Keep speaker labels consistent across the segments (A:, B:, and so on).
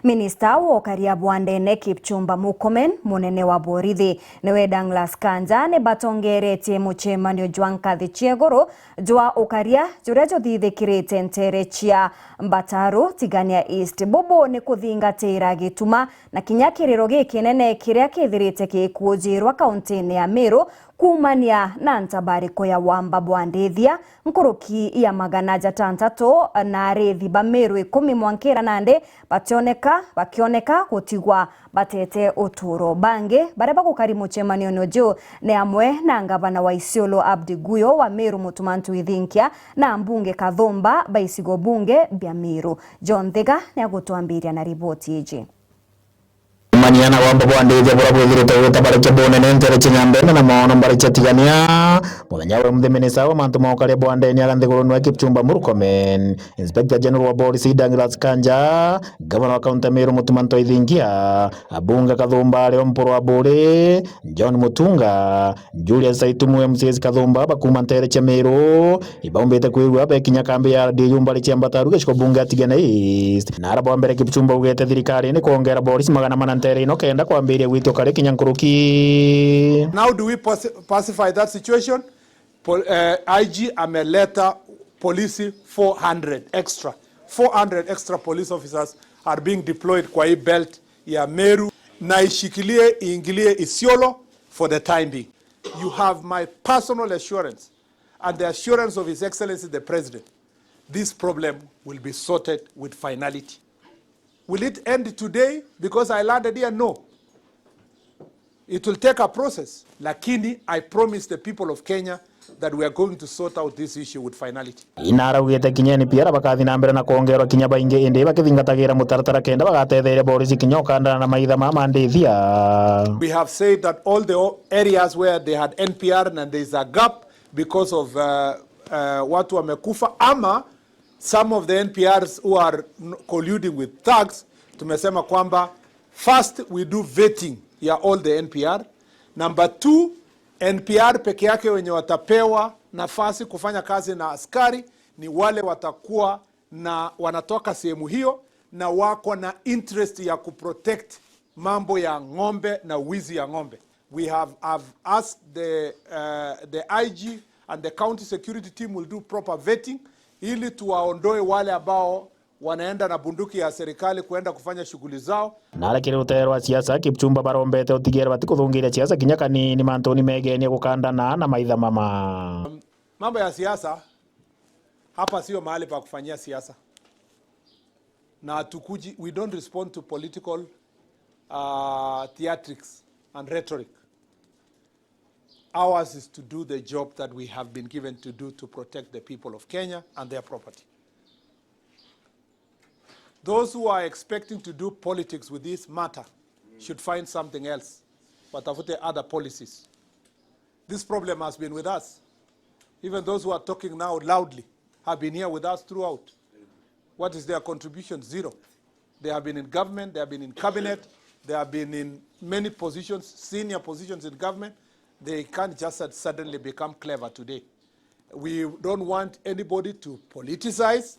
A: Minista wa Ukaria Bwandene Kipchumba Murkomen munene wa borithi niwe Douglas Kanja ne batongeretie muchemanio jwa nkathi cia iguru jwa Ukaria juria juthithikirite ntere cia Mbataru tigania East Bobo ni kuthingatira gituma na kinya kiriro gikinene kiria kithirite gikujirwa kaunti-ini ya Meru kumania na ntabariko ya Wamba Bwandithia nkuruki ya magana jatantato na arethi ba Meru 10 mwankira nande bakioneka gutigwa batete uturo bange baria bagukari muchemanio nojo ne amwe na ngavana wa Isiolo Abdi Guyo wa Meru Mutumantu Ithinkia na mbunge Kathumba baisigo bunge bya Meru. John Thega ne agutwambiria na ripoti iji.
B: Maniana Wamba Bwandithia bora bwithirite gutabarike bonene ntere chinyambene na maono mbari chatigania muthenya wa Minista wa mantu ma Ukaria Bwandene aganthiguru nwa Kipchumba Murkomen, Inspector General wa Polisi Douglas Kanja, Governor wa Kaunti ya Meru Mutumantu Ithinkia, abunge Kathumba Leo Mporo wa Buri, John Mutunga, Julius Saitumu MCS Kathumba bakuma ntere cha Meru ibaumbite kwigwa bekinya kambi ya RDU mbari cha Mbataru giciko bunge atigana East na arabo mbere Kipchumba ugete thirikari ni kuongera polisi magana manantere ino kenda kwambiria gwito kare kinyankuruki.
C: Now do we pacify that situation? IG ameleta polisi 400 extra police officers are being deployed kwa hii belt ya Meru na ishikilie iingilie Isiolo for the time being. You have my personal assurance and the assurance of His Excellency the President. This problem will be sorted with finality. Will it end today because I landed here? No. It will take a process. Lakini I promise the people of Kenya that we are going to sort out this issue with finality.
B: Inara ugete kinyeni pia bakathi na mbere na kuongerwa kinya baingi indi bakithingatagira mutaratara kenda bagatetheire polisi kinyoka ndana na maitha ma mandithia.
C: We have said that all the areas where they had NPR and there is a gap because of watu wamekufa ama some of the NPRs who are colluding with thugs, tumesema kwamba first we do vetting ya all the NPR. Number 2, NPR peke yake wenye watapewa nafasi kufanya kazi na askari ni wale watakuwa na wanatoka sehemu hiyo na wako na interest ya kuprotect mambo ya ng'ombe na wizi ya ng'ombe. We have asked the IG and the county security team will do proper vetting ili tuwaondoe wale ambao wanaenda na bunduki ya serikali kuenda kufanya shughuli zao.
B: Na lakini uterwa siasa Kipchumba barombete utigera batikuthungira siasa kinya kanini mantoni megenie gukandana na maitha mama.
C: Mambo ya siasa hapa sio mahali pa kufanyia siasa. Na tukuji, we don't respond to political theatrics and rhetoric. Ours is to do the job that we have been given to do to protect the people of Kenya and their property. Those who are expecting to do politics with this matter should find something else, watafute other policies. This problem has been with us. Even those who are talking now loudly have been here with us throughout. What is their contribution? Zero. They have been in government, they have been in cabinet, they have been in many positions, senior positions in government. They can't just suddenly become clever today. We don't want anybody to politicize.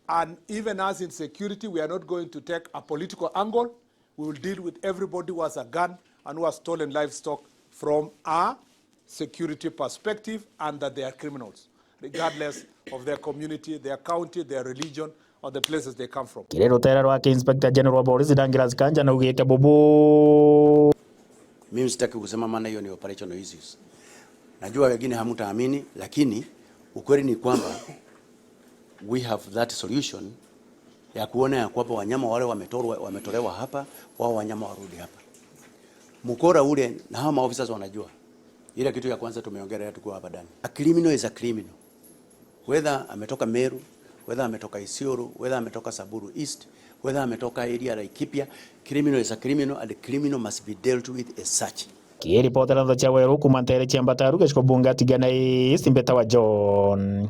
C: And even as in security, we are not going to take a political angle. We will deal with everybody who has a gun and who has stolen livestock from a security perspective and that they are criminals, regardless of their community, their county, their religion, or the places they come from.
B: Kirero terero wake Inspector General wa Polisi Douglas Kanja na ugete bobo.
D: Mimi sitaki kusema maana hiyo ni operational issues. Najua wengine hamtaamini lakini ukweli ni kwamba we have that solution ya kuona ya kwamba wanyama wale wametolewa hapa, wao wanyama warudi hapa. Mkora ule na hao maofficers wanajua. Ile kitu ya kwanza tumeongelea tukiwa hapa ndani. A criminal is a criminal. Whether ametoka Meru, whether ametoka Isiolo, whether ametoka Samburu East, whether ametoka area la Laikipia, criminal is a criminal and the criminal must be dealt with as such.
B: Kieri potela ndo cha weru kumantere cha Mbataru giciko bunge atigana East Mbeta wa John.